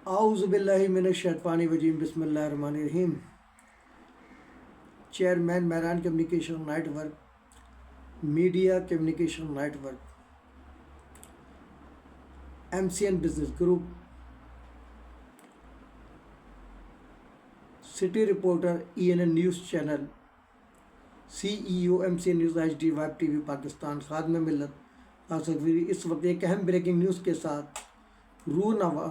اعوذ باللہ من الشیطان الرجیم بسم اللہ الرحمن الرحیم۔ Chairman Miran communication network, media communication network, MCN business group, city reporter ENN news channel, CEO MCN news HD web TV Pakistan, خادم ملت آصفی اس وقت ایک اہم بریکنگ نیوز کے ساتھ رونما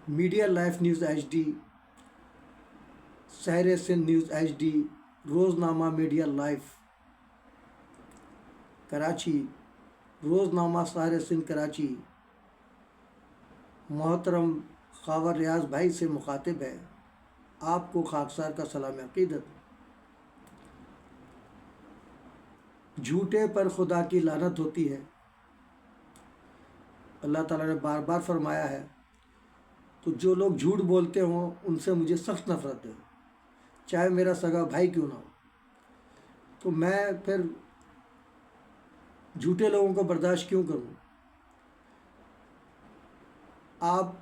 میڈیا لائف نیوز HD، سحر سندھ نیوز HD، روزنامہ میڈیا لائف کراچی، روزنامہ سحر سندھ کراچی محترم خاور ریاض بھائی سے مخاطب ہے۔ آپ کو خاکسار کا سلام عقیدت۔ جھوٹے پر خدا کی لعنت ہوتی ہے، اللہ تعالیٰ نے بار بار فرمایا ہے، تو جو لوگ جھوٹ بولتے ہوں ان سے مجھے سخت نفرت ہے، چاہے میرا سگا بھائی کیوں نہ ہو۔ تو میں پھر جھوٹے لوگوں کو برداشت کیوں کروں؟ آپ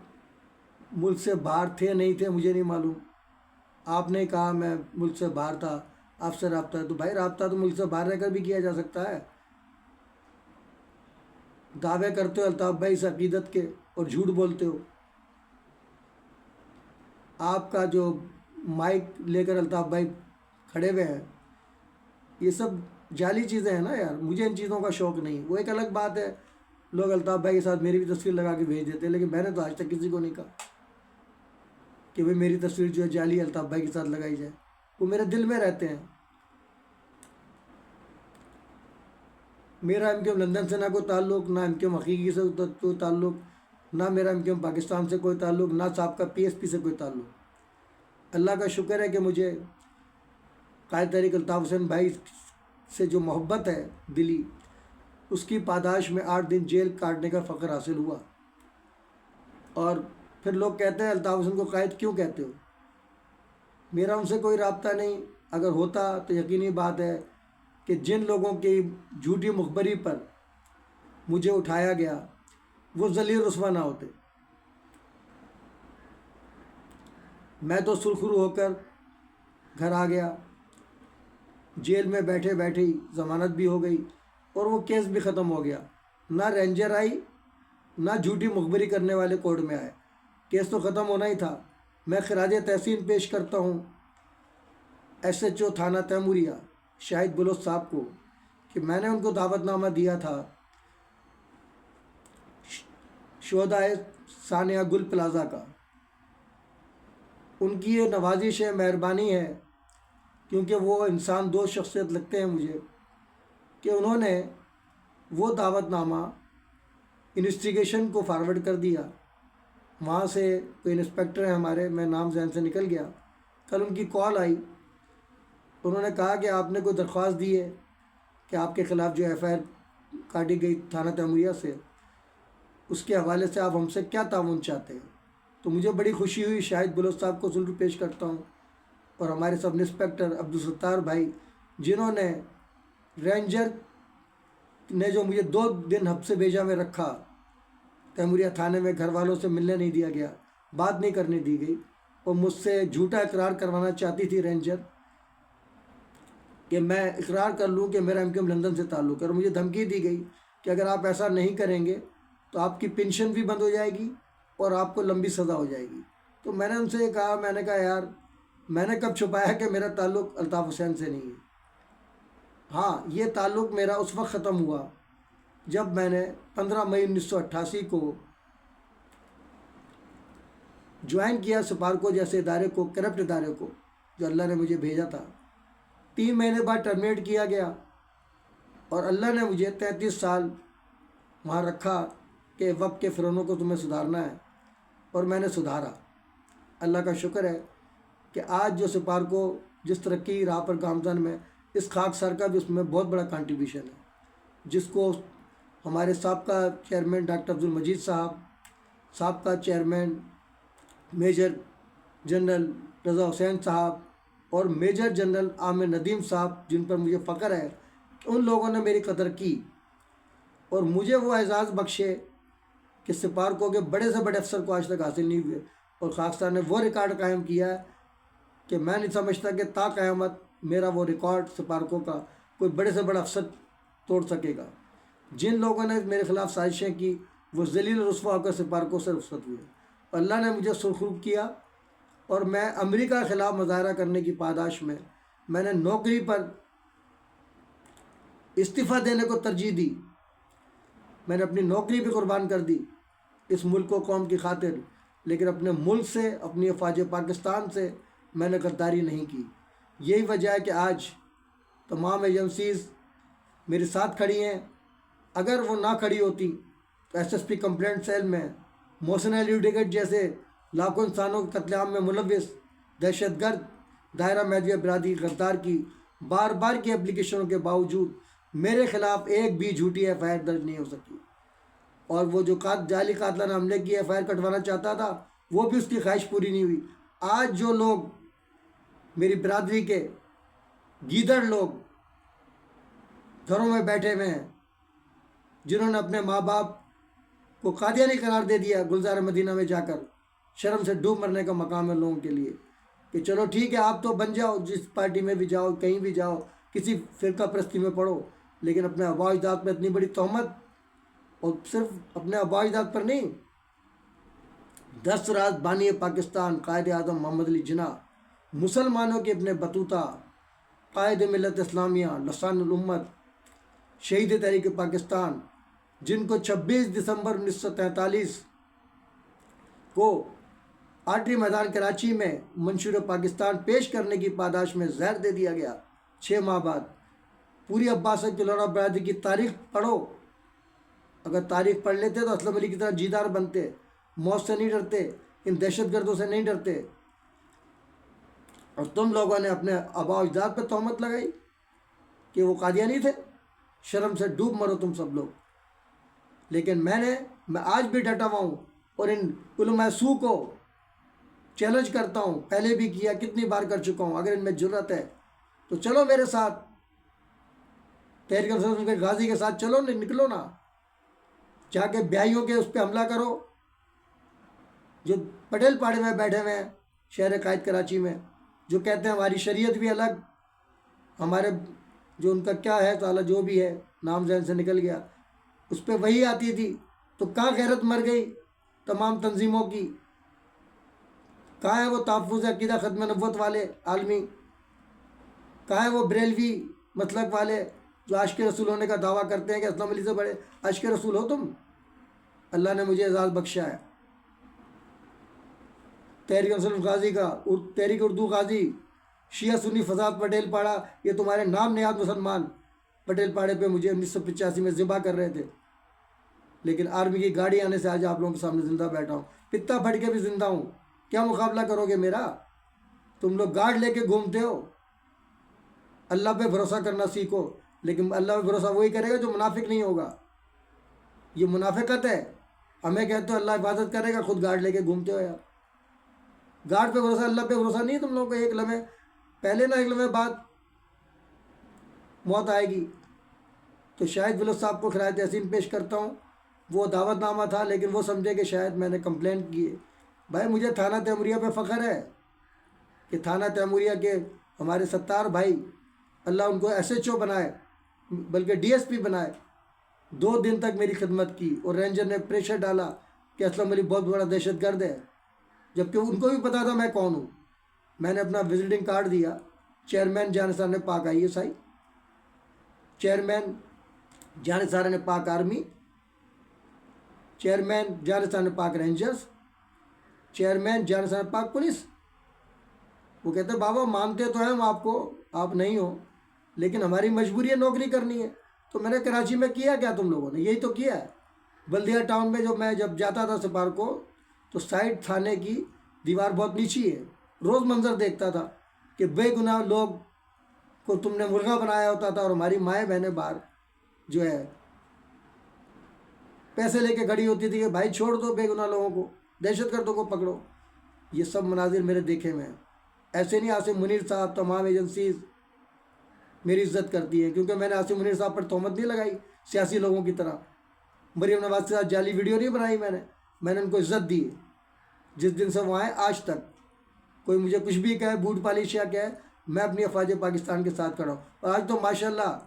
ملک سے باہر تھے نہیں تھے مجھے نہیں معلوم، آپ نے کہا میں ملک سے باہر تھا، آپ سے رابطہ ہے، تو بھائی رابطہ تو ملک سے باہر رہ کر بھی کیا جا سکتا ہے۔ دعوے کرتے ہو الطاف بھائی اس عقیدت کے اور جھوٹ بولتے ہو۔ آپ کا جو مائک لے کر الطاف بھائی کھڑے ہوئے ہیں، یہ سب جعلی چیزیں ہیں نا یار، مجھے ان چیزوں کا شوق نہیں۔ وہ ایک الگ بات ہے، لوگ الطاف بھائی کے ساتھ میری بھی تصویر لگا کے بھیج دیتے ہیں، لیکن میں نے تو آج تک کسی کو نہیں کہا کہ بھائی میری تصویر جو ہے جعلی الطاف بھائی کے ساتھ لگائی جائے۔ وہ میرے دل میں رہتے ہیں۔ میرا MKM لندن سے نہ کوئی تعلق، نہ MKM حقیقی سے کوئی تعلق، نہ میرا MKM پاکستان سے کوئی تعلق، نہ صاحب کا PSP سے کوئی تعلق۔ اللہ کا شکر ہے کہ مجھے قائد تحریک الطاف حسین بھائی سے جو محبت ہے دلی، اس کی پاداش میں 8 دن جیل کاٹنے کا فخر حاصل ہوا۔ اور پھر لوگ کہتے ہیں الطاف حسین کو قائد کیوں کہتے ہو؟ میرا ان سے کوئی رابطہ نہیں، اگر ہوتا تو یقینی بات ہے کہ جن لوگوں کی جھوٹی مخبری پر مجھے اٹھایا گیا وہ ذلیل رسوا نہ ہوتے۔ میں تو سرخرو ہو کر گھر آ گیا، جیل میں بیٹھے بیٹھے ہی ضمانت بھی ہو گئی اور وہ کیس بھی ختم ہو گیا۔ نہ رینجر آئی نہ جھوٹی مخبری کرنے والے کورٹ میں آئے، کیس تو ختم ہونا ہی تھا۔ میں خراج تحسین پیش کرتا ہوں SHO تھانہ تیموریہ شاہد بلوچ صاحب کو کہ میں نے ان کو دعوت نامہ دیا تھا شہدائے ثانیہ گل پلازہ کا۔ ان کی یہ نوازش ہے، مہربانی ہے، کیونکہ وہ انسان دوست شخصیت لگتے ہیں مجھے، کہ انہوں نے وہ دعوت نامہ انویسٹیگیشن کو فارورڈ کر دیا۔ وہاں سے کوئی انسپیکٹر ہیں ہمارے، میں نام ذہن سے نکل گیا، کل ان کی کال آئی، انہوں نے کہا کہ آپ نے کوئی درخواست دی ہے کہ آپ کے خلاف جو FIR کاٹی گئی تھانہ تیموریہ سے، اس کے حوالے سے آپ ہم سے کیا تعاون چاہتے ہیں؟ تو مجھے بڑی خوشی ہوئی، شاہد بلوچ صاحب کو سلوٹ پیش کرتا ہوں، اور ہمارے سب انسپیکٹر عبدالستار بھائی جنہوں نے رینجر نے جو مجھے 2 دن حبس بھیجا میں رکھا تیموریہ تھانے میں، گھر والوں سے ملنے نہیں دیا گیا، بات نہیں کرنے دی گئی، اور مجھ سے جھوٹا اقرار کروانا چاہتی تھی رینجر کہ میں اقرار کر لوں کہ میرا MKM لندن سے تعلق ہے، اور مجھے دھمکی دی گئی کہ اگر آپ ایسا نہیں کریں گے تو آپ کی پنشن بھی بند ہو جائے گی اور آپ کو لمبی سزا ہو جائے گی۔ تو میں نے ان سے یہ کہا، میں نے کہا یار میں نے کب چھپایا کہ میرا تعلق الطاف حسین سے نہیں ہے۔ ہاں، یہ تعلق میرا اس وقت ختم ہوا جب میں نے 15 مئی 1988 کو جوائن کیا سپارکو جیسے ادارے کو، کرپٹ ادارے کو جو اللہ نے مجھے بھیجا تھا۔ 3 مہینے بعد ٹرمینیٹ کیا گیا اور اللہ نے مجھے 33 سال وہاں رکھا کہ وقت کے فرونوں کو تمہیں سدھارنا ہے، اور میں نے سدھارا۔ اللہ کا شکر ہے کہ آج جو سپارکو جس ترقی راہ پر گامزن میں، اس خاک سر کا بھی اس میں بہت بڑا کنٹریبیوشن ہے، جس کو ہمارے سابقہ چیئرمین ڈاکٹر عبدالمجید صاحب، سابقہ چیئرمین میجر جنرل رضا حسین صاحب اور میجر جنرل عامر ندیم صاحب، جن پر مجھے فخر ہے، ان لوگوں نے میری قدر کی اور مجھے وہ اعزاز بخشے کہ سپارکو کے بڑے سے بڑے افسر کو آج تک حاصل نہیں ہوئے، اور خاکسار نے وہ ریکارڈ قائم کیا ہے کہ میں نہیں سمجھتا کہ تا قیامت میرا وہ ریکارڈ سپارکو کا کوئی بڑے سے بڑا افسر توڑ سکے گا۔ جن لوگوں نے میرے خلاف سازشیں کی وہ ذلیل رسوا ہو کر سپارکو سے رخصت ہوئے، اور اللہ نے مجھے سرخرو کیا، اور میں امریکہ کے خلاف مظاہرہ کرنے کی پاداش میں نے نوکری پر استعفیٰ دینے کو ترجیح دی۔ میں نے اپنی نوکری بھی قربان کر دی اس ملک و قوم کی خاطر، لیکن اپنے ملک سے، اپنی افواج پاکستان سے میں نے غداری نہیں کی۔ یہی وجہ ہے کہ آج تمام ایجنسیز میرے ساتھ کھڑی ہیں۔ اگر وہ نہ کھڑی ہوتی تو S S P complaint cell میں محسن علی ڈگٹ جیسے لاکھوں انسانوں کے قتل عام میں ملوث دہشت گرد دائرہ میدیہ برادری غدار کی بار بار کی اپلیکیشنوں کے باوجود میرے خلاف ایک بھی جھوٹی ایف آئی آر درج نہیں ہو سکی، اور وہ جو جعلی قاتلانہ حملے کی ایف آئی آر کٹوانا چاہتا تھا وہ بھی اس کی خواہش پوری نہیں ہوئی۔ آج جو لوگ میری برادری کے گیدڑ لوگ گھروں میں بیٹھے ہوئے ہیں، جنہوں نے اپنے ماں باپ کو قادیانی قرار دے دیا گلزار مدینہ میں جا کر، شرم سے ڈوب مرنے کا مقام ہے لوگوں کے لیے کہ چلو ٹھیک ہے آپ تو بن جاؤ، جس پارٹی میں بھی جاؤ، کہیں بھی جاؤ، کسی فرقہ پرستی میں پڑھو، لیکن اپنے آباء و اجداد میں اتنی بڑی تہمت، اور صرف اپنے آباء و اجداد پر نہیں، 10 راز بانی پاکستان قائد اعظم محمد علی جناح، مسلمانوں کے اپنے بطوطہ قائد ملت اسلامیہ لسان الامت شہید تحریک پاکستان، جن کو 26 دسمبر 1943 کو آرٹری میدان کراچی میں منشور پاکستان پیش کرنے کی پاداش میں زہر دے دیا گیا 6 ماہ بعد۔ پوری عباس کلوڑا برادری کی تاریخ پڑھو، اگر تاریخ پڑھ لیتے تو اسلم علی کی طرح جیدار بنتے، موت سے نہیں ڈرتے، ان دہشت گردوں سے نہیں ڈرتے، اور تم لوگوں نے اپنے آباء و اجداد پہ تہمت لگائی کہ وہ قادیانی تھے۔ شرم سے ڈوب مرو تم سب لوگ۔ لیکن میں آج بھی ڈٹا ہوا ہوں، اور ان علماء سو کو چیلنج کرتا ہوں، پہلے بھی کیا، کتنی بار کر چکا ہوں۔ اگر ان میں جرت ہے تو چلو میرے ساتھ، تحریک انصار کے غازی کے ساتھ چلو، نکلو نا، جا کے بیائیوں کے اس پہ حملہ کرو جو پٹیل پاڑے میں بیٹھے ہوئے ہیں شہر قائد کراچی میں، جو کہتے ہیں ہماری شریعت بھی الگ، ہمارے جو ان کا کیا ہے تعالیٰ جو بھی ہے نام ذہن سے نکل گیا، اس پہ وہی آتی تھی، تو کہاں غیرت مر گئی تمام تنظیموں کی؟ کہاں ہے وہ تحفظ عقیدہ ختم نبوت والے عالمی؟ کہاں ہے وہ بریلوی مسلک والے جو عاشق رسول ہونے کا دعویٰ کرتے ہیں کہ اسلام علی سے بڑے عاشق رسول ہو تم؟ اللہ نے مجھے اعزاز بخشا ہے۔ تحریک انصار غازی کا تحریک اردو غازی شیعہ سنی فساد پٹیل پاڑا، یہ تمہارے نام نیاد مسلمان پٹیل پاڑے پہ مجھے 1985 میں ذبح کر رہے تھے، لیکن آرمی کی گاڑی آنے سے آج آپ لوگوں کے سامنے زندہ بیٹھا ہوں، پتا پھٹ کے بھی زندہ ہوں۔ کیا مقابلہ کرو گے میرا؟ تم لوگ گارڈ لے کے گھومتے ہو۔ اللہ پہ بھروسہ کرنا سیکھو، لیکن اللہ پہ بھروسہ وہی کرے گا جو منافق نہیں ہوگا۔ یہ منافقت ہے، ہمیں کہتے ہو اللہ حفاظت کرے گا، خود گارڈ لے کے گھومتے ہو یار۔ گارڈ پہ بھروسہ، اللہ پہ بھروسہ نہیں ہے تم لوگوں کو۔ ایک لمحے پہلے نہ ایک لمحے بعد موت آئے گی۔ تو شاہد ولد صاحب کو خراج تحسین پیش کرتا ہوں۔ وہ دعوت نامہ تھا، لیکن وہ سمجھے کہ شاید میں نے کمپلینٹ کی ہے۔ بھائی مجھے تھانہ تیموریہ پہ فخر ہے کہ تھانہ تیموریہ کے ہمارے ستار بھائی، اللہ ان کو ایس ایچ او بنائے، بلکہ ڈی ایس پی بنائے، 2 دن تک میری خدمت کی، اور رینجر نے پریشر ڈالا کہ اسلم علی بہت بڑا دہشت گرد ہے، جبکہ ان کو بھی پتا تھا میں کون ہوں۔ میں نے اپنا وزٹنگ کارڈ دیا، چیئرمین جانثار پاک آئی ایس آئی، چیئرمین جانثار پاک آرمی، چیئرمین جانثار پاک رینجرز، چیئرمین جانثار پاک پولیس۔ وہ کہتے بابا مانتے تو ہیں ہم آپ کو، آپ نہیں ہو، لیکن ہماری مجبوری ہے نوکری کرنی ہے۔ تو میں نے کراچی میں کیا کیا تم لوگوں نے؟ یہی تو کیا ہے۔ بلدیہ ٹاؤن میں میں جب جاتا تھا سپارکو، تو سائڈ تھانے کی دیوار بہت نیچی ہے، روز منظر دیکھتا تھا کہ بے گناہ لوگ کو تم نے مرغا بنایا ہوتا تھا، اور ہماری مائیں بہنیں باہر جو ہے پیسے لے کے کھڑی ہوتی تھی کہ بھائی چھوڑ دو بے گناہ لوگوں کو، دہشت گردوں کو پکڑو۔ یہ سب مناظر میرے دیکھے میں ہیں۔ ایسے نہیں عاصم منیر صاحب، تمام ایجنسیز میری عزت کرتی ہیں، کیونکہ میں نے عاصم منیر صاحب پر تہمت نہیں لگائی سیاسی لوگوں کی طرح۔ مریم نواز کے ساتھ جعلی ویڈیو نہیں بنائی میں نے ان کو عزت دی ہے. جس دن سے وہ آئے آج تک کوئی مجھے کچھ بھی کہے، بوٹ پالش یا کہے، میں اپنی افواج پاکستان کے ساتھ کھڑا ہوں. اور آج تو ماشاءاللہ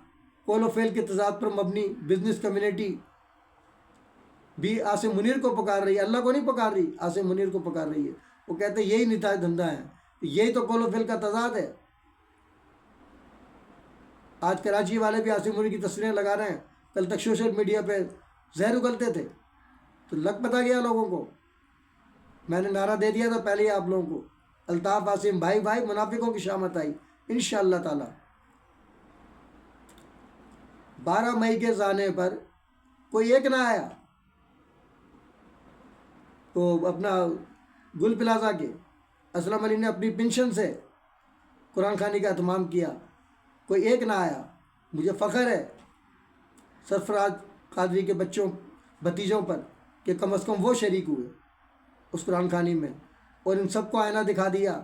قول و فعل کے تضاد پر مبنی بزنس کمیونٹی بھی عاصم منیر کو پکار رہی ہے، اللہ کو نہیں پکار رہی، عاصم منیر کو پکار رہی ہے. وہ کہتے ہیں یہی نتاج دھندہ ہے، یہی تو قول و فعل کا تضاد ہے. آج کراچی والے بھی عاصم منیر کی تصویریں لگا رہے ہیں، کل تک سوشل میڈیا پہ زہر اگلتے تھے. تو لگ پتہ گیا لوگوں کو. میں نے نعرہ دے دیا تھا پہلے ہی آپ لوگوں کو، الطاف عاصم بھائی بھائی، منافقوں کی شامت آئی انشاءاللہ تعالی. 12 مئی کے زانے پر کوئی ایک نہ آیا. تو اپنا گل پلازا کے اسلم علی نے اپنی پنشن سے قرآن خوانی کا اہتمام کیا، کوئی ایک نہ آیا. مجھے فخر ہے سرفراز قادری کے بھتیجوں پر کہ کم از کم وہ شریک ہوئے اس قرآن خوانی میں، اور ان سب کو آئینہ دکھا دیا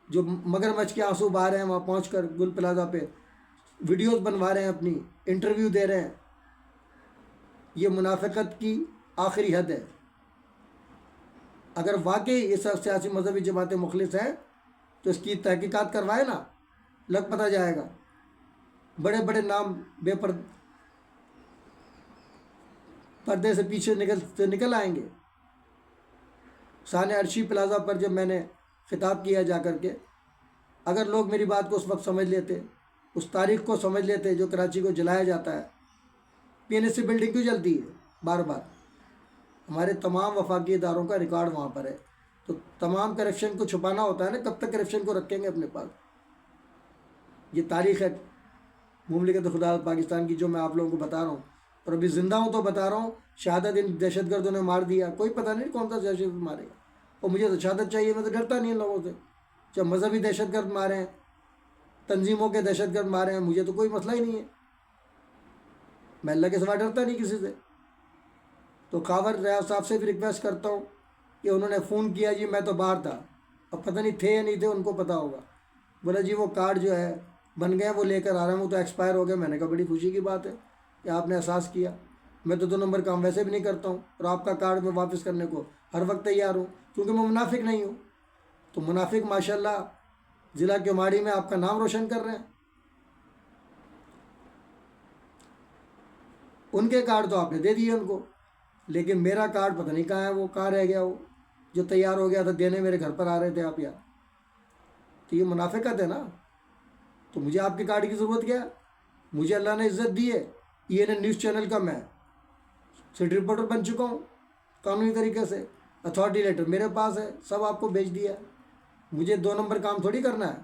جو مگرمچھ کے آنسو بہا رہے ہیں وہاں پہنچ کر گل پلازا پہ ویڈیوز بنوا رہے ہیں، اپنی انٹرویو دے رہے ہیں. یہ منافقت کی آخری حد ہے. اگر واقعی یہ سب سیاسی مذہبی جماعتیں مخلص ہیں تو اس کی تحقیقات کروائے نا، لگ پتہ جائے گا. بڑے بڑے نام پردے سے پیچھے نکل آئیں گے. ثانیہ عرشی پلازا پر جب میں نے خطاب کیا جا کر کے، اگر لوگ میری بات کو اس وقت سمجھ لیتے، اس تاریخ کو سمجھ لیتے جو کراچی کو جلایا جاتا ہے. پی این ایس سی بلڈنگ کیوں جلتی ہے بار بار؟ ہمارے تمام وفاقی اداروں کا ریکارڈ وہاں پر ہے. تو تمام کرپشن کو چھپانا ہوتا ہے نا، کب تک کرپشن کو رکھیں گے اپنے پاس؟ یہ تاریخ ہے مملکت خدا پاکستان کی جو میں آپ لوگوں کو بتا رہا ہوں. اور ابھی زندہ ہوں تو بتا رہا ہوں. شہادت ان دہشت گردوں نے مار دیا، کوئی پتہ نہیں کون سا دہشت گرد مارے گا. اور مجھے تو شہادت چاہیے، میں تو ڈرتا نہیں ان لوگوں سے. جب مذہبی دہشت گرد مارے ہیں، تنظیموں کے دہشت گرد مارے ہیں، مجھے تو کوئی مسئلہ ہی نہیں ہے. میں اللہ کے سوا ڈرتا نہیں کسی سے. تو خاور ریاض صاحب سے بھی ریکویسٹ کرتا ہوں کہ انہوں نے فون کیا جی میں تو باہر تھا، اب پتہ نہیں تھے یا نہیں تھے، ان کو پتہ ہوگا. بولا جی وہ کارڈ جو ہے بن گئے وہ لے کر آ رہا ہوں، وہ تو ایکسپائر ہو گیا. میں نے کہا بڑی خوشی کی بات ہے کہ آپ نے احساس کیا. میں تو 2 نمبر کام ویسے بھی نہیں کرتا ہوں، اور آپ کا کارڈ میں واپس کرنے کو ہر وقت تیار ہوں، کیونکہ میں منافق نہیں ہوں. تو منافق ماشاءاللہ ضلع کیوماڑی میں آپ کا نام روشن کر رہے ہیں. ان کے کارڈ تو آپ نے دے دیے ان کو، لیکن میرا کارڈ پتہ نہیں کہاں ہے، وہ کہاں رہ گیا، وہ جو تیار ہو گیا تھا دینے، میرے گھر پر آ رہے تھے آپ یار. تو یہ منافقت ہے نا. تو مجھے آپ کے کارڈ کی ضرورت کیا ہے؟ مجھے اللہ نے عزت دی ہے. ای این این نیوز چینل کا میں سٹی رپورٹر بن چکا ہوں قانونی طریقے سے. اتھارٹی لیٹر میرے پاس ہے، سب آپ کو بھیج دیا. مجھے 2 نمبر کام تھوڑی کرنا ہے.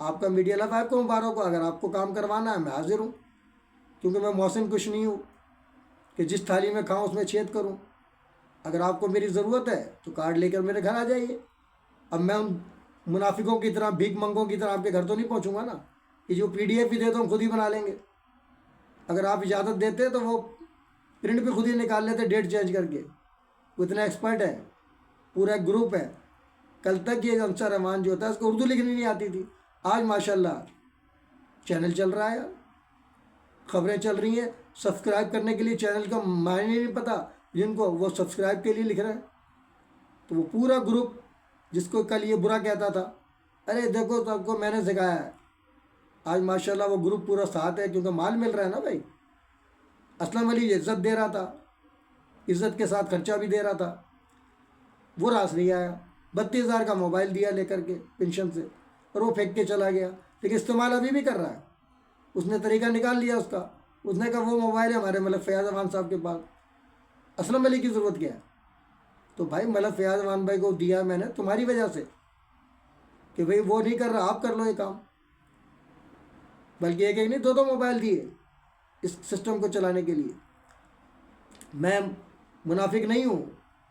آپ کا میڈیا لفائق کو مبارک کو، اگر آپ کو کام کروانا ہے میں حاضر ہوں، کیونکہ میں محسن کچھ نہیں ہوں کہ جس تھالی میں کھاؤں اس میں چھید کروں. اگر آپ کو میری ضرورت ہے تو کارڈ لے کر میرے گھر آ جائیے. اب میں ان منافقوں کی طرح، بھیک منگوں کی طرح آپ کے گھر تو نہیں پہنچوں گا نا. یہ جو پی ڈی ایف بھی دیتا ہوں خود ہی بنا لیں گے. اگر آپ اجازت دیتے تو وہ پرنٹ بھی خود ہی نکال لیتے ڈیٹ چینج کر کے. وہ اتنا ایکسپرٹ ہے، پورا ایک گروپ ہے. کل تک یہ انصر رحمان جو ہوتا ہے اس کو اردو لکھنی نہیں آتی تھی، آج ماشاءاللہ چینل چل رہا ہے، خبریں چل رہی ہیں. سبسکرائب کرنے کے لیے چینل کا معنی نہیں پتہ جن کو، وہ سبسکرائب کے لیے لکھ رہے ہیں. تو وہ پورا گروپ جس کو کل یہ برا کہتا تھا، ارے دیکھو تو آپ کو میں نے سکھایا ہے، آج ماشاءاللہ وہ گروپ پورا ساتھ ہے، کیونکہ مال مل رہا ہے نا بھائی. اسلم علی عزت دے رہا تھا، عزت کے ساتھ خرچہ بھی دے رہا تھا، وہ راس نہیں آیا. 32,000 کا موبائل دیا لے کر کے پینشن سے، اور وہ پھینک کے چلا گیا. لیکن استعمال ابھی بھی کر رہا ہے. اس نے طریقہ نکال لیا اس کا. اس نے کہا وہ موبائل ہے ہمارے ملک فیاض امان صاحب کے پاس، اسلم علی کی ضرورت کیا ہے؟ تو بھائی ملک فیاض امان بھائی کو دیا میں نے تمہاری وجہ سے کہ بھئی وہ نہیں کر رہا، آپ کر لو یہ کام. بلکہ ایک نہیں 2 موبائل دیے اس سسٹم کو چلانے کے لیے. میں منافق نہیں ہوں.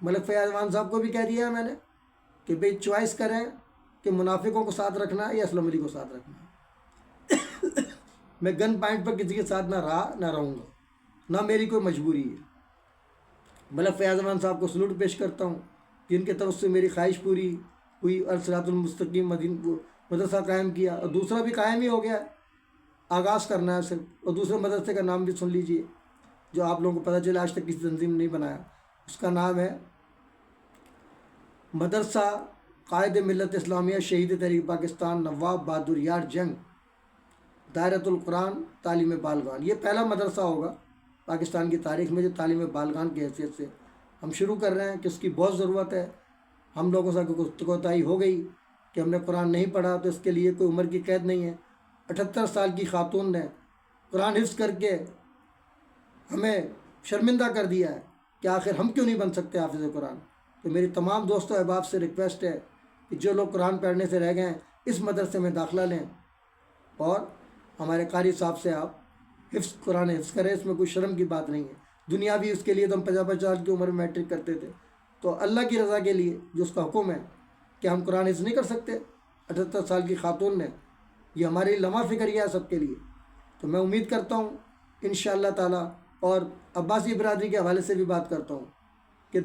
ملک فیاض امان صاحب کو بھی کہہ دیا ہے میں نے کہ بھئی چوائس کریں کہ منافقوں کو ساتھ رکھنا ہے یا اسلم علی کو ساتھ رکھنا ہے. میں گن پوائنٹ پر کسی کے ساتھ نہ رہا نہ رہوں گا، نہ میری کوئی مجبوری ہے. ملک فیاض امان صاحب کو سلوٹ پیش کرتا ہوں، جن کے طرف سے میری خواہش پوری ہوئی، الصراط المستقیم مدرسہ قائم کیا، اور دوسرا بھی قائم ہی ہو گیا. آغاز کرنا ہے صرف. اور دوسرے مدرسے کا نام بھی سن لیجئے جو آپ لوگوں کو پتہ چلا آج تک کسی تنظیم نے نہیں بنایا، اس کا نام ہے مدرسہ قائد ملت اسلامیہ شہید تحریک پاکستان نواب بہادر یار جنگ دائرۃ القرآن تعلیم بالغان۔ یہ پہلا مدرسہ ہوگا پاکستان کی تاریخ میں جو تعلیم بالغان کی حیثیت سے ہم شروع کر رہے ہیں، کہ اس کی بہت ضرورت ہے۔ ہم لوگوں سے کوتاہی ہو گئی کہ ہم نے قرآن نہیں پڑھا، تو اس کے لیے کوئی عمر کی قید نہیں ہے۔ 78 سال کی خاتون نے قرآن حفظ کر کے ہمیں شرمندہ کر دیا ہے کہ آخر ہم کیوں نہیں بن سکتے حافظ قرآن۔ تو میری تمام دوستوں احباب سے ریکویسٹ ہے کہ جو لوگ قرآن پڑھنے سے رہ گئے ہیں اس مدرسے میں داخلہ لیں، اور ہمارے قاری صاحب سے آپ قرآن حفظ کریں۔ اس میں کوئی شرم کی بات نہیں ہے۔ دنیاوی اس کے لیے تو ہم 50 سال کی عمر میں میٹرک کرتے تھے، تو اللہ کی رضا کے لیے جو اس کا حکم ہے کہ ہم قرآن حفظ نہیں کر سکتے، 78 سال کی خاتون نے، یہ ہمارے لمحہ فکریہ ہے سب کے لیے۔ تو میں امید کرتا ہوں انشاءاللہ تعالی، اور عباسی برادری کے حوالے سے بھی بات کرتا ہوں کہ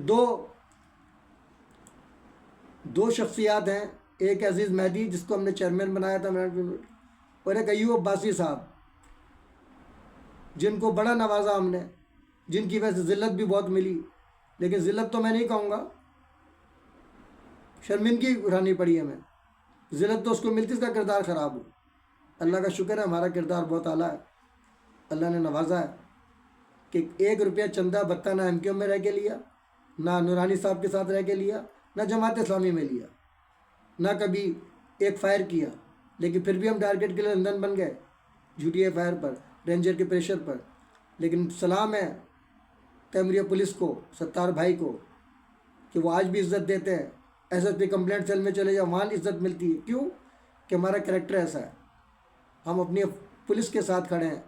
دو شخصیات ہیں، ایک عزیز مہدی جس کو ہم نے چیئرمین بنایا تھا، اور ایک ایوب عباسی صاحب جن کو بڑا نوازا ہم نے، جن کی وجہ سے ذلت بھی بہت ملی، لیکن ذلت تو میں نہیں کہوں گا، شرمندگی اٹھانی پڑی ہمیں۔ ذلت تو اس کو ملتی اس کا کردار خراب ہو۔ اللہ کا شکر ہے ہمارا کردار بہت اعلیٰ ہے، اللہ نے نوازا ہے کہ 1 روپیہ چندہ بتہ نہ MKM میں رہ کے لیا، نہ نورانی صاحب کے ساتھ رہ کے لیا، نہ جماعت اسلامی میں لیا، نہ کبھی ایک فائر کیا، لیکن پھر بھی ہم ٹارگیٹ کے لیے لندن بن گئے جھوٹی FIR پر، رینجر کے پریشر پر۔ لیکن سلام ہے کیمریا پولیس کو، ستار بھائی کو، کہ وہ آج بھی عزت دیتے ہیں۔ SSP کمپلینٹ سیل میں چلے جاؤ، وہاں عزت ملتی ہے۔ کیوں؟ کہ ہمارا کریکٹر ایسا ہے، ہم اپنی پولیس کے ساتھ کھڑے ہیں،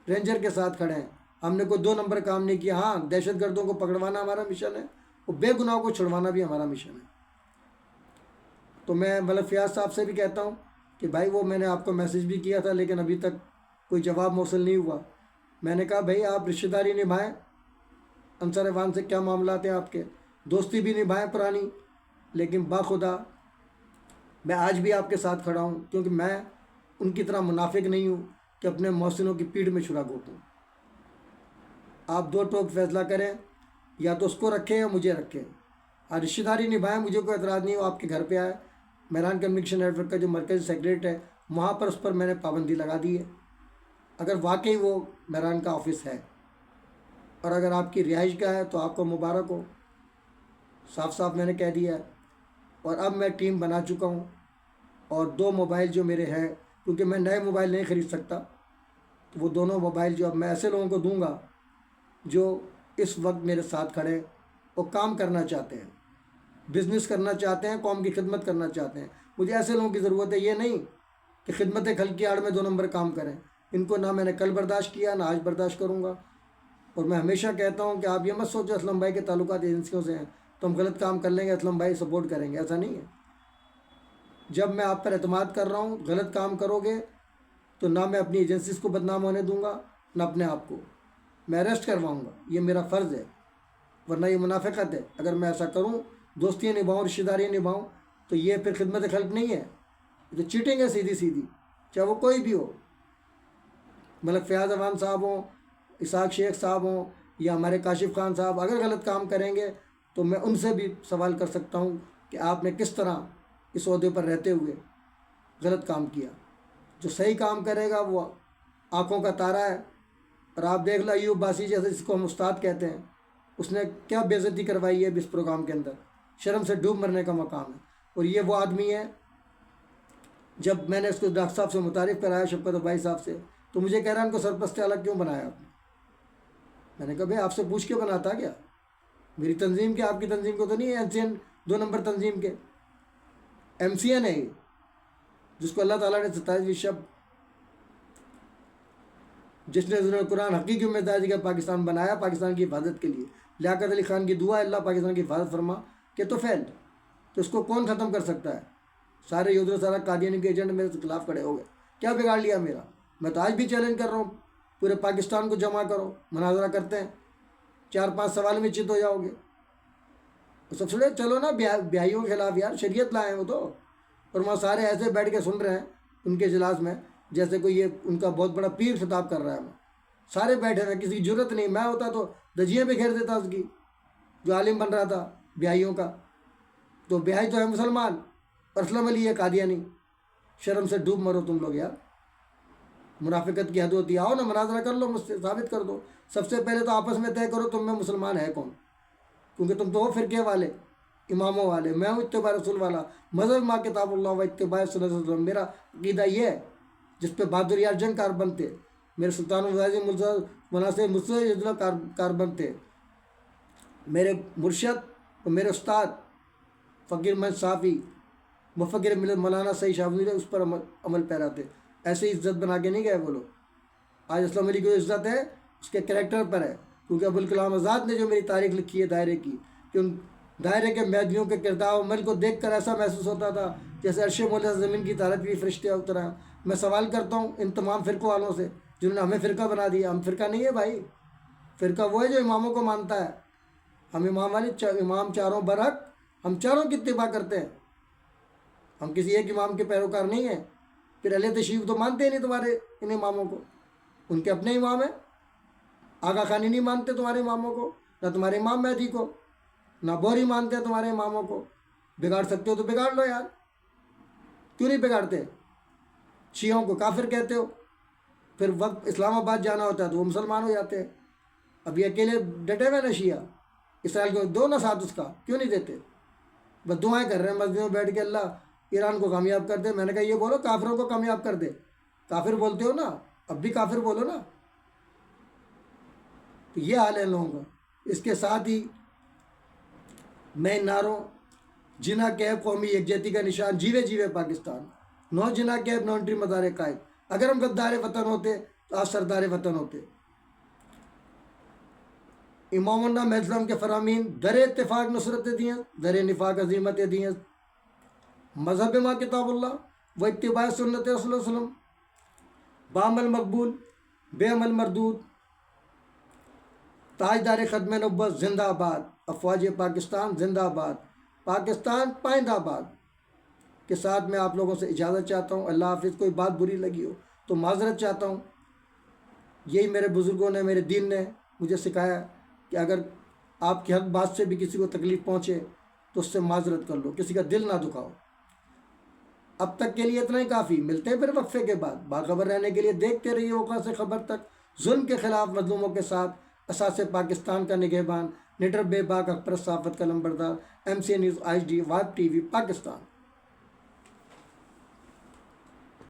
رینجر کے ساتھ کھڑے ہیں۔ ہم نے کوئی 2 نمبر کام نہیں کیا۔ ہاں، دہشت گردوں کو پکڑوانا ہمارا مشن ہے، اور بے گناہوں کو چھڑوانا بھی ہمارا مشن ہے۔ تو میں ملک فیاض صاحب سے بھی کہتا ہوں کہ بھائی، وہ میں نے آپ کو میسیج بھی کیا تھا لیکن ابھی تک کوئی جواب موصول نہیں ہوا۔ میں نے کہا بھائی آپ رشتہ داری نبھائیں، انصار ایوان سے کیا معاملات ہیں آپ کے، دوستی بھی نبھائیں پرانی، لیکن باخدا میں آج بھی آپ کے ساتھ کھڑا ہوں، کیونکہ میں ان کی طرح منافق نہیں ہوں کہ اپنے محسنوں کی پیٹھ میں چھرا گھونپوں۔ آپ 2 ٹوک فیصلہ کریں، یا تو اس کو رکھیں یا مجھے رکھیں۔ اور رشتہ داری نبھائیں، مجھے کوئی اعتراض نہیں ہو، آپ کے گھر پہ آئے۔ مہران کمیونیکیشن نیٹ ورک کا جو مرکزی سیکریٹریٹ ہے وہاں پر اس پر میں نے پابندی لگا دی ہے، اگر واقعی وہ مہران کا آفس ہے، اور اگر آپ کی رہائش کا ہے تو آپ کو مبارک ہو، صاف صاف میں نے کہہ دیا ہے۔ اور اب میں ٹیم بنا چکا ہوں، اور 2 موبائل جو میرے ہیں، کیونکہ میں نئے موبائل نہیں خرید سکتا، تو وہ دونوں موبائل جو اب میں ایسے لوگوں کو دوں گا جو اس وقت میرے ساتھ کھڑے اور کام کرنا چاہتے ہیں، بزنس کرنا چاہتے ہیں، قوم کی خدمت کرنا چاہتے ہیں۔ مجھے ایسے لوگوں کی ضرورت ہے، یہ نہیں کہ خدمت خلق کی آڑ میں 2 نمبر کام کریں۔ ان کو نہ میں نے کل برداشت کیا، نہ آج برداشت کروں گا۔ اور میں ہمیشہ کہتا ہوں کہ آپ یہ مت سوچو اسلم بھائی کے تعلقات ایجنسیوں سے ہیں تو ہم غلط کام کر لیں گے، اسلم بھائی سپورٹ کریں گے، ایسا نہیں ہے۔ جب میں آپ پر اعتماد کر رہا ہوں، غلط کام کرو گے تو نہ میں اپنی ایجنسیز کو بدنام ہونے دوں گا، نہ اپنے آپ کو۔ میں اریسٹ کرواؤں گا، یہ میرا فرض ہے، ورنہ یہ منافقت ہے۔ اگر میں ایسا کروں، دوستیاں نبھاؤں، رشتہ داریاں نبھاؤں، تو یہ پھر خدمت خلق نہیں ہے، یہ تو چیٹنگ ہے سیدھی سیدھی، چاہے وہ کوئی بھی ہو، ملک فیاض ایوان صاحب ہوں، اسحاق شیخ صاحب ہوں، یا ہمارے کاشف خان صاحب۔ اگر غلط کام کریں گے تو میں ان سے بھی سوال کر سکتا ہوں کہ آپ نے کس طرح اس عہدے پر رہتے ہوئے غلط کام کیا۔ جو صحیح کام کرے گا وہ آنکھوں کا تارا ہے۔ اور آپ دیکھ لو ایوب عباسی جیسے جس کو ہم استاد کہتے ہیں، اس نے کیا بے عزتی کروائی ہے اس پروگرام کے اندر، شرم سے ڈوب مرنے کا مقام ہے۔ اور یہ وہ آدمی ہے، جب میں نے اس کو ڈاکٹر صاحب سے متعارف کرایا، شفقت بھائی صاحب سے، تو مجھے کہہ رہا ان کو سرپرست الگ کیوں بنایا آپ نے؟ میں نے کہا بھائی آپ سے پوچھ کے بناتا کیا؟ میری تنظیم کے آپ کی تنظیم کو تو نہیں ہے، MCN 2 نمبر تنظیم کے MCN ہے یہ، جس کو اللہ تعالیٰ نے 27ویں شب جس نے نزول قرآن حقیقی مزاج کا پاکستان بنایا، پاکستان کی حفاظت کے لیے۔ لیاقت علی خان کی دعا ہے اللہ پاکستان کی حفاظت فرما، کہ تو فیل، تو اس کو کون ختم کر سکتا ہے؟ سارے یودر سارا قادیانی کے ایجنٹ میرے خلاف کھڑے ہو گئے، کیا بگاڑ لیا میرا؟ میں تو آج بھی چیلنج کر رہا ہوں، پورے پاکستان کو جمع کرو، مناظرہ کرتے ہیں، 4-5 سوال میں چت ہو جاؤ گے۔ سب سے چلو نا بیاہیوں کے خلاف، یار شریعت لائے ہیں وہ تو، اور وہاں سارے ایسے بیٹھ کے سن رہے ہیں ان کے اجلاس میں جیسے کوئی یہ ان کا بہت بڑا پیر خطاب کر رہا ہے۔ سارے بیٹھے ہوئے، کسی کی ضرورت نہیں. میں ہوتا تو دجیاں پہ گھیر دیتا اس کی، جو عالم بن رہا تھا بیاہیوں کا. تو بیاہی تو ہے مسلمان اور اسلم علی ہے قادیانی. شرم سے ڈوب مرو تم لوگ یار. منافقت کی حد ہوتی ہے. آؤ نا مناظرہ کر لو مجھ سے، ثابت کر دو. سب سے پہلے تو آپس میں طے کرو تم میں مسلمان ہے کون، کیونکہ تم تو ہو فرقے والے، اماموں والے. میں ہوں اتباع رسول والا، مذہب ماں کتاب اللہ و اتباع سنت رسول اللہ. میرا عقیدہ یہ ہے جس پہ بہادر یار جنگ کاربند تھے، میرے سلطان العظیم مناسب مجھ کاربند تھے، میرے مرشد اور میرے استاد فقیر محمد صافی مفکر ملت مولانا سعید شاہ ولی اس پر عمل پیرا تھے. ایسے عزت بنا کے نہیں گئے وہ لوگ. آج اسلام علی کی عزت ہے اس کے کریکٹر پر ہے، کیونکہ ابوالکلام آزاد نے جو میری تاریخ لکھی ہے دائرے کی، کہ ان دائرے کے میدیوں کے کردار و عمل کو دیکھ کر ایسا محسوس ہوتا تھا جیسے عرش مولا زمین کی طارت بھی فرشتے اترا. میں سوال کرتا ہوں ان تمام فرقوں والوں سے جنہوں نے ہمیں فرقہ بنا دیا. ہم فرقہ نہیں ہے بھائی. فرقہ وہ ہے جو اماموں کو مانتا ہے. ہم امام امام چاروں برحق، ہم چاروں کی اتباع کرتے ہیں. ہم کسی ایک امام کے پیروکار نہیں ہیں. پھر اہل تشریف تو مانتے ہی نہیں تمہارے ان اماموں کو، ان کے اپنے امام ہیں. آغا خانی نہیں مانتے تمہارے اماموں کو، نہ تمہارے امام مہدی کو، نہ بوری مانتے ہیں تمہارے اماموں کو. بگاڑ سکتے ہو تو بگاڑ لو یار، کیوں نہیں بگاڑتے؟ شیعوں کو کافر کہتے ہو، پھر وقت اسلام آباد جانا ہوتا ہے تو وہ مسلمان ہو جاتے ہیں. اب یہ اکیلے ڈٹے ہوئے نا شیعہ، اسرائیل کو دو نا ساتھ اس کا، کیوں نہیں دیتے؟ بس دعائیں کر رہے ہیں مسجدوں میں بیٹھ کے اللہ ایران کو کامیاب کر دے. میں نے کہا یہ بولو کافروں کو کامیاب کر دے. کافر بولتے ہو نا، اب بھی کافر بولو نا. تو یہ حال ہے ان لوگوں کا. اس کے ساتھ ہی میں ان نعروں جنہ کے قومی یکجہتی کا نشان جیوے جیوے پاکستان، نو جنہ کے نو انٹری مدار قائد. اگر ہم غدار وطن ہوتے تو آج سردار وطن ہوتے. امام اللہ السلام کے فرامین در اتفاق نصرت دیں، در نفاق عظیمت دیں. مذہب ماں کتاب اللہ و اتباع سنت رسول اللہ علیہ وسلم، بعمل مقبول بے عمل مردود. تاجدار ختم نبوت زندہ آباد. افواج پاکستان زندہ آباد. پاکستان پائندہ آباد. کے ساتھ میں آپ لوگوں سے اجازت چاہتا ہوں. اللہ حافظ. کوئی بات بری لگی ہو تو معذرت چاہتا ہوں. یہی میرے بزرگوں نے، میرے دین نے مجھے سکھایا کہ اگر آپ کی حق بات سے بھی کسی کو تکلیف پہنچے تو اس سے معذرت کر لو، کسی کا دل نہ دکھاؤ. اب تک کے لیے اتنا ہی کافی. ملتے ہیں پھر وقفے کے بعد. باخبر رہنے کے لیے دیکھتے رہیے اوقات سے خبر تک. ظلم کے خلاف مظلوموں کے ساتھ اساس پاکستان کا نگہبان، نیٹر بے باک اکبر صحافت کا نمبردار، MC news HD vibe TV Pakistan.